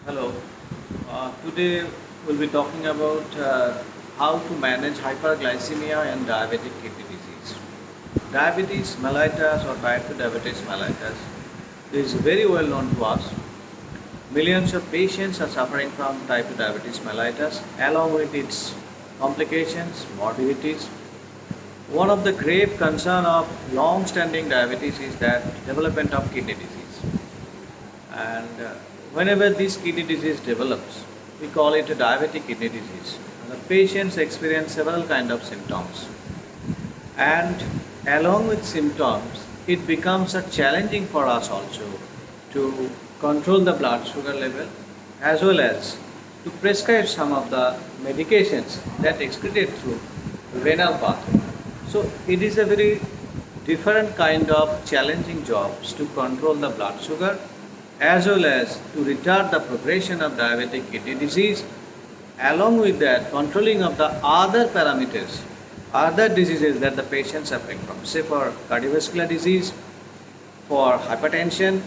Hello. Today we'll be talking about how to manage hyperglycemia and diabetic kidney disease. Diabetes mellitus or type 2 diabetes mellitus is very well known to us. Millions of patients are suffering from type 2 diabetes mellitus along with its complications, morbidities. One of the grave concern of long-standing diabetes is that development of kidney disease. And whenever this kidney disease develops, we call it a diabetic kidney disease. And the patients experience several kind of symptoms. And along with symptoms, it becomes a challenging for us also to control the blood sugar level as well as to prescribe some of the medications that excreted through renal pathway. So it is a very different kind of challenging jobs to control the blood sugar as well as to retard the progression of diabetic kidney disease. Along with that, controlling of the other parameters, other diseases that the patient suffering from, say for cardiovascular disease, for hypertension,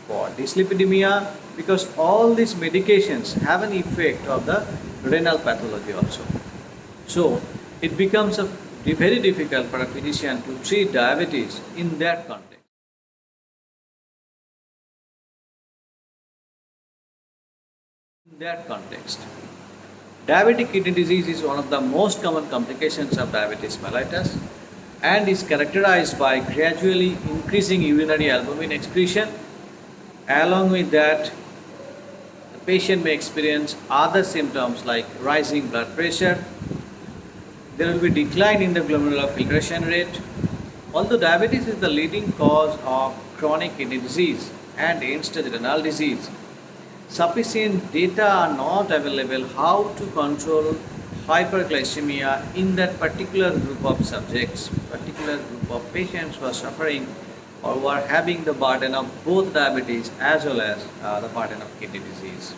for dyslipidemia, because all these medications have an effect of the renal pathology also. So it becomes very difficult for a physician to treat diabetes in that context. In that context. Diabetic kidney disease is one of the most common complications of diabetes mellitus and is characterized by gradually increasing urinary albumin excretion. Along with that, the patient may experience other symptoms like rising blood pressure. There will be decline in the glomerular filtration rate. Although diabetes is the leading cause of chronic kidney disease and end-stage renal disease, sufficient data are not available how to control hyperglycemia in that particular group of subjects, particular group of patients who are suffering or who are having the burden of both diabetes as well as the burden of kidney disease.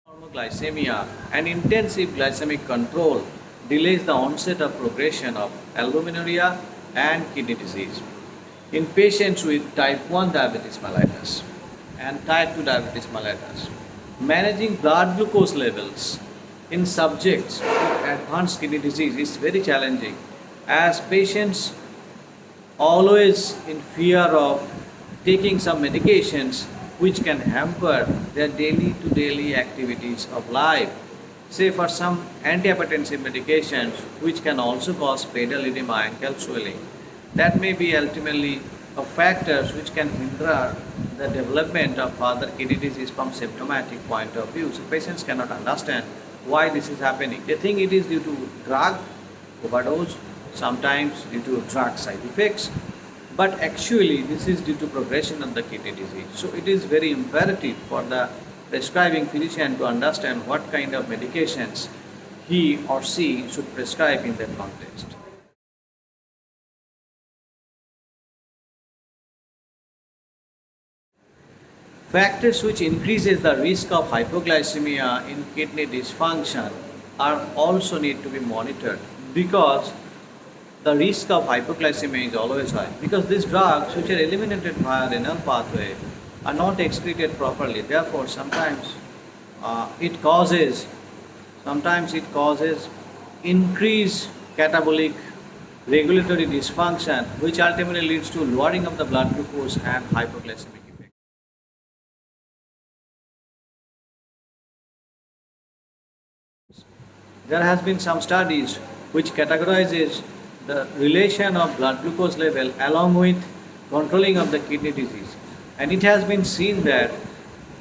Normoglycemia and intensive glycemic control delays the onset of progression of albuminuria and kidney disease. In patients with type 1 diabetes mellitus and type 2 diabetes mellitus, managing blood glucose levels in subjects with advanced kidney disease is very challenging as patients always in fear of taking some medications which can hamper their daily to daily activities of life. Say for some antihypertensive medications which can also cause pedal edema and calf swelling. That may be ultimately of factors which can hinder the development of further kidney disease from symptomatic point of view. So patients cannot understand why this is happening. They think it is due to drug overdose, sometimes due to drug side effects, but actually this is due to progression of the kidney disease. So it is very imperative for the prescribing physician to understand what kind of medications he or she should prescribe in that context. Factors which increases the risk of hypoglycemia in kidney dysfunction are also need to be monitored because the risk of hypoglycemia is always high because these drugs which are eliminated via renal pathway are not excreted properly. Therefore, it causes sometimes it causes increased catabolic regulatory dysfunction, which ultimately leads to lowering of the blood glucose and hypoglycemic effect. There has been some studies which categorizes the relation of blood glucose level along with controlling of the kidney disease. And it has been seen that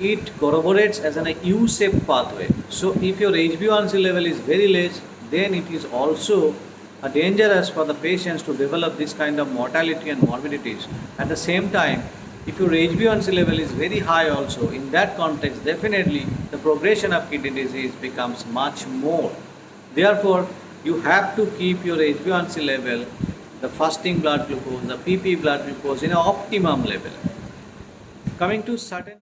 it corroborates as an U-shaped pathway. So if your HbA1c level is very less, then it is also dangerous for the patients to develop this kind of mortality and morbidities. At the same time, if your HbA1c level is very high also, in that context, definitely the progression of kidney disease becomes much more. Therefore, you have to keep your HbA1c level, the fasting blood glucose, the PP blood glucose in an optimum level. Coming to certain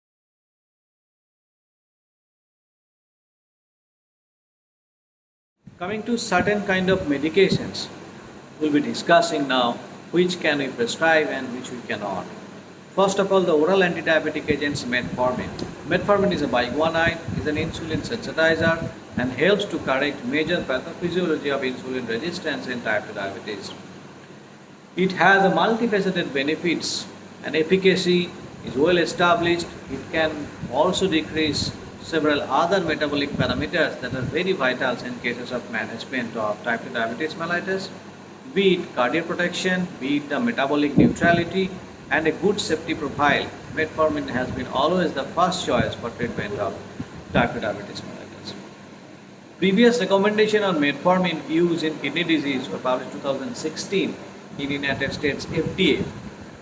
Coming to certain kind of medications we'll be discussing now. which can we prescribe and which we cannot. First of all, the oral anti-diabetic agents metformin. Metformin is a biguanide, is an insulin sensitizer and helps to correct major pathophysiology of insulin resistance in type 2 diabetes. It has a multifaceted benefits and efficacy is well established. It can also decrease several other metabolic parameters that are very vital in cases of management of type 2 diabetes mellitus, be it cardiac protection, be it the metabolic neutrality, and a good safety profile. Metformin has been always the first choice for treatment of type 2 diabetes mellitus. Previous recommendation on metformin use in kidney disease were published in 2016 in United States FDA,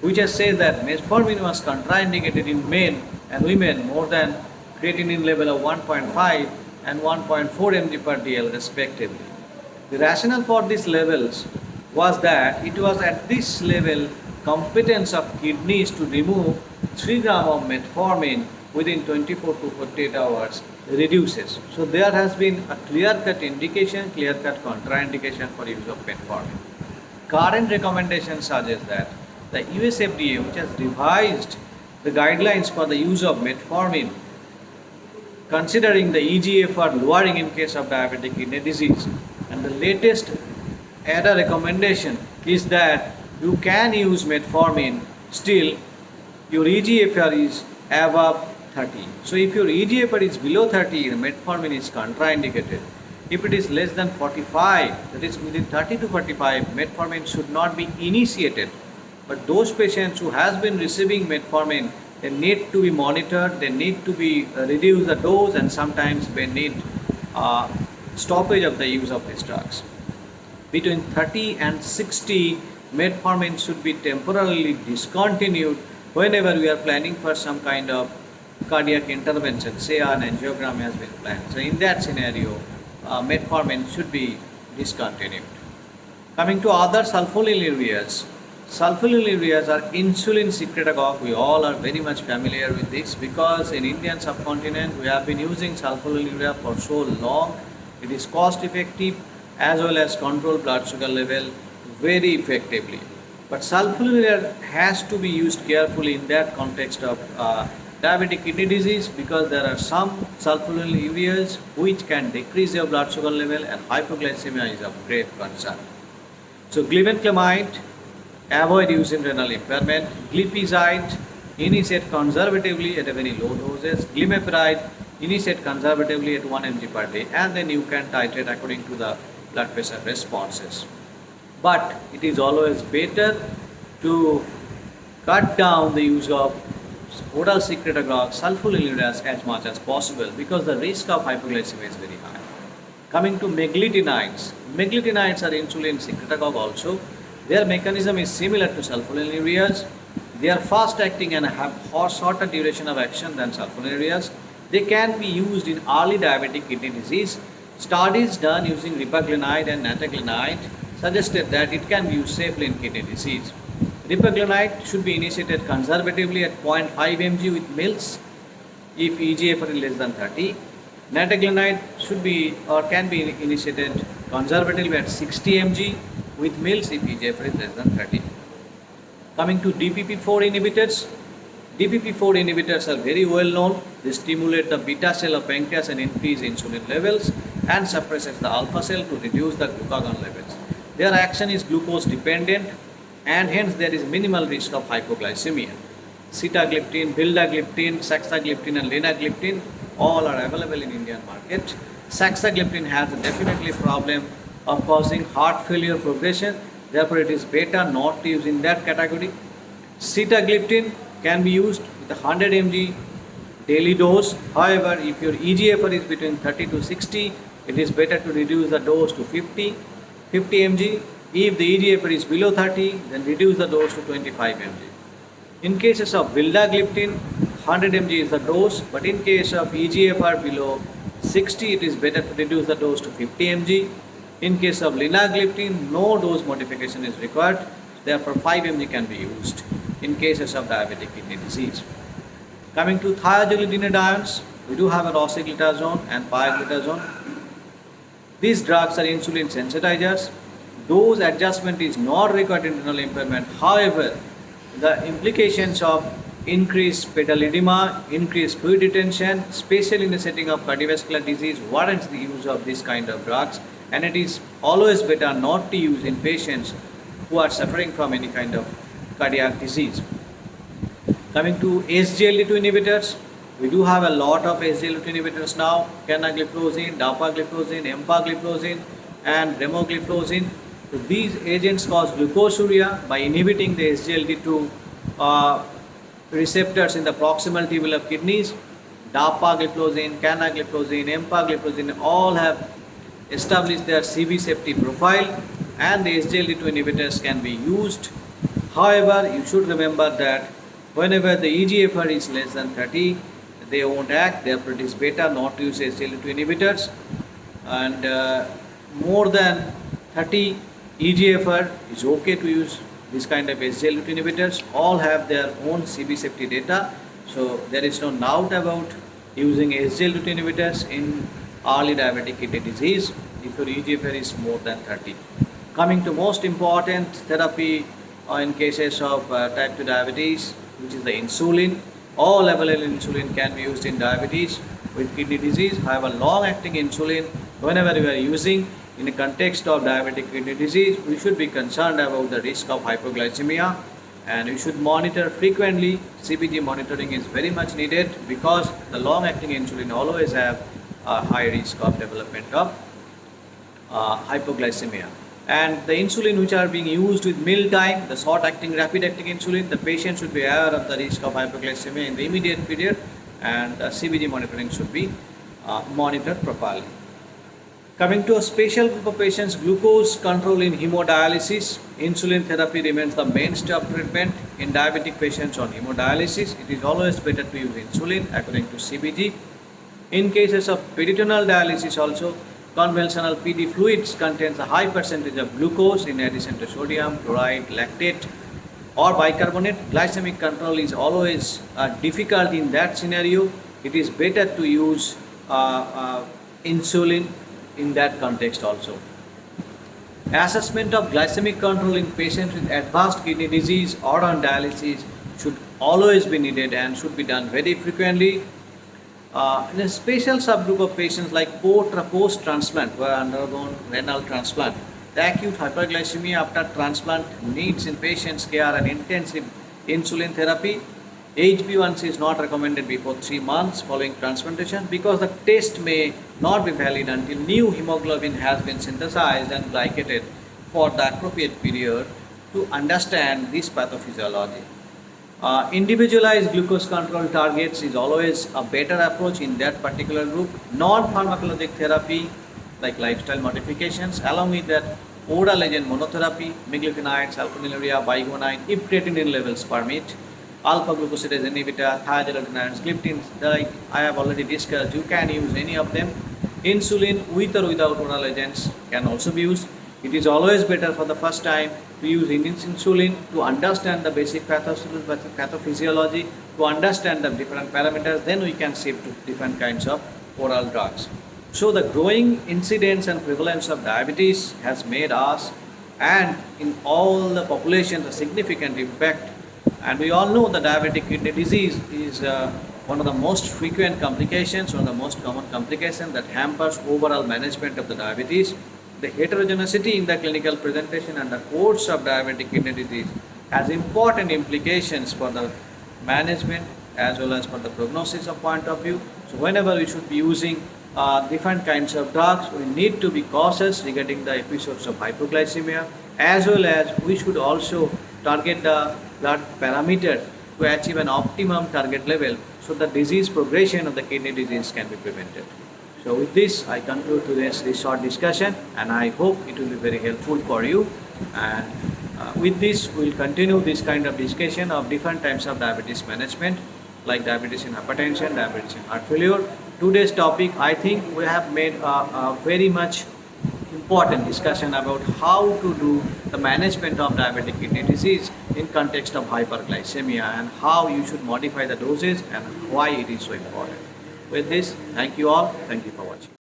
which has said that metformin was contraindicated in men and women more than creatinine level of 1.5 and 1.4 mg per dl respectively. The rationale for these levels was that it was at this level competence of kidneys to remove 3 gram of metformin within 24 to 48 hours reduces. So there has been a clear-cut indication, clear-cut contraindication for use of metformin. Current recommendations suggest that the US FDA, which has revised the guidelines for the use of metformin, considering the eGFR lowering in case of diabetic kidney disease, and the latest ERA recommendation is that you can use metformin still your eGFR is above 30. So if your eGFR is below 30, metformin is contraindicated. If it is less than 45, that is within 30 to 45, metformin should not be initiated. But those patients who has been receiving metformin, they need to be monitored, they need to be reduce the dose, and sometimes they need stoppage of the use of these drugs. Between 30 and 60, metformin should be temporarily discontinued whenever we are planning for some kind of cardiac intervention, say an angiogram has been planned. So in that scenario, metformin should be discontinued. Coming to other sulfonylureas. Sulfonylureas are insulin secretagogue. We all are very much familiar with this because in Indian subcontinent we have been using sulfonylurea for so long. It is cost effective as well as control blood sugar level very effectively. But sulfonylurea has to be used carefully in that context of diabetic kidney disease because there are some sulfonylureas which can decrease your blood sugar level and hypoglycemia is of great concern. So glibenclamide, avoid use in renal impairment. Glipizide, initiate conservatively at a very low doses. Glimepiride, initiate conservatively at 1 mg per day, and then you can titrate according to the blood pressure responses. But it is always better to cut down the use of oral secretagogue sulfonylureas as much as possible because the risk of hypoglycemia is very high. Coming to meglitinides. Meglitinides are insulin secretagogue also. Their mechanism is similar to sulfonylureas. They are fast acting and have shorter duration of action than sulfonylureas. They can be used in early diabetic kidney disease. Studies done using ripaglinide and nataglinide suggested that it can be used safely in kidney disease. Ripaglinide should be initiated conservatively at 0.5 mg with mils if eGFR is less than 30. Nataglinide should be or can be initiated conservatively at 60 mg with mils if eGFR is less than 30. Coming to DPP-4 inhibitors. DPP-4 inhibitors are very well known. They stimulate the beta cell of pancreas and increase insulin levels and suppresses the alpha cell to reduce the glucagon levels. Their action is glucose dependent and hence there is minimal risk of hypoglycemia. Sitagliptin, vildagliptin, saxagliptin and linagliptin all are available in Indian market. Saxagliptin has definitely problem of causing heart failure progression, therefore it is better not to use in that category. Sitagliptin can be used with 100 mg daily dose. However, if your eGFR is between 30 to 60, it is better to reduce the dose to 50 mg. If the eGFR is below 30, then reduce the dose to 25 mg. In cases of vildagliptin, 100 mg is the dose, but in case of eGFR below 60, it is better to reduce the dose to 50 mg. In case of linagliptin, no dose modification is required, therefore 5 mg can be used in cases of diabetic kidney disease. Coming to thiazolidinediones, we do have a rosiglitazone and pioglitazone. These drugs are insulin sensitizers. those adjustment is not required in renal impairment. However, the implications of increased pedal edema, increased fluid retention, especially in the setting of cardiovascular disease, warrants the use of this kind of drugs. And it is always better not to use in patients who are suffering from any kind of cardiac disease. Coming to SGLT2 inhibitors, we do have a lot of SGLT2 inhibitors now: canagliflozin, dapagliflozin, empagliflozin, and remogliflozin. So these agents cause glucosuria by inhibiting the SGLT2 receptors in the proximal tubule of kidneys. Dapagliflozin, canagliflozin, empagliflozin all have established their CV safety profile, and the SGLT2 inhibitors can be used. However, you should remember that whenever the EGFR is less than 30, they won't act. Therefore, it is better not to use SGLT2 inhibitors. And more than 30 EGFR is okay to use this kind of SGLT2 inhibitors. All have their own CV safety data, so there is no doubt about using SGLT2 inhibitors in early diabetic kidney disease if your EGFR is more than 30. Coming to most important therapy in cases of type 2 diabetes, which is the insulin. All available insulin can be used in diabetes with kidney disease. However, long-acting insulin, whenever we are using in the context of diabetic kidney disease, we should be concerned about the risk of hypoglycemia, and we should monitor frequently. CBG monitoring is very much needed because the long-acting insulin always have a high risk of development of hypoglycemia. And the insulin which are being used with meal time, the short-acting, rapid-acting insulin, the patient should be aware of the risk of hypoglycemia in the immediate period, and CBG monitoring should be monitored properly. Coming to a special group of patients, glucose control in hemodialysis. Insulin therapy remains the mainstay of treatment in diabetic patients on hemodialysis. It is always better to use insulin according to CBG. In cases of peritoneal dialysis also, conventional PD fluids contains a high percentage of glucose in addition to sodium, chloride, lactate or bicarbonate. Glycemic control is always difficult in that scenario. It is better to use insulin in that context also. Assessment of glycemic control in patients with advanced kidney disease or on dialysis should always be needed and should be done very frequently. In a special subgroup of patients like post-transplant who have undergone renal transplant, the acute hyperglycemia after transplant needs in patients care and intensive insulin therapy. HbA1c is not recommended before 3 months following transplantation because the test may not be valid until new hemoglobin has been synthesized and glycated for the appropriate period to understand this pathophysiology. Individualized glucose control targets is always a better approach in that particular group. Non-pharmacologic therapy like lifestyle modifications, along with that oral agent monotherapy, meglutinides, alphanuria, biguanide, if creatinine levels permit, alpha glucosidase inhibitor, thiazolidinars, gliptins, like I have already discussed, you can use any of them. Insulin with or without oral agents can also be used. It is always better for the first time to use insulin to understand the basic pathophysiology, to understand the different parameters, then we can shift to different kinds of oral drugs. So the growing incidence and prevalence of diabetes has made us and in all the population a significant impact. And we all know that diabetic kidney disease is one of the most frequent complications, one of the most common complications that hampers overall management of the diabetes. The heterogeneity in the clinical presentation and the course of diabetic kidney disease has important implications for the management as well as for the prognosis of point of view. So whenever we should be using different kinds of drugs, we need to be cautious regarding the episodes of hypoglycemia, as well as we should also target the blood parameter to achieve an optimum target level so the disease progression of the kidney disease can be prevented. So with this, I conclude today's this short discussion, and I hope it will be very helpful for you. And with this, we will continue this kind of discussion of different types of diabetes management, like diabetes in hypertension, diabetes in heart failure. Today's topic, I think we have made a very much important discussion about how to do the management of diabetic kidney disease in context of hyperglycemia and how you should modify the doses and why it is so important. With this, thank you all. Thank you for watching.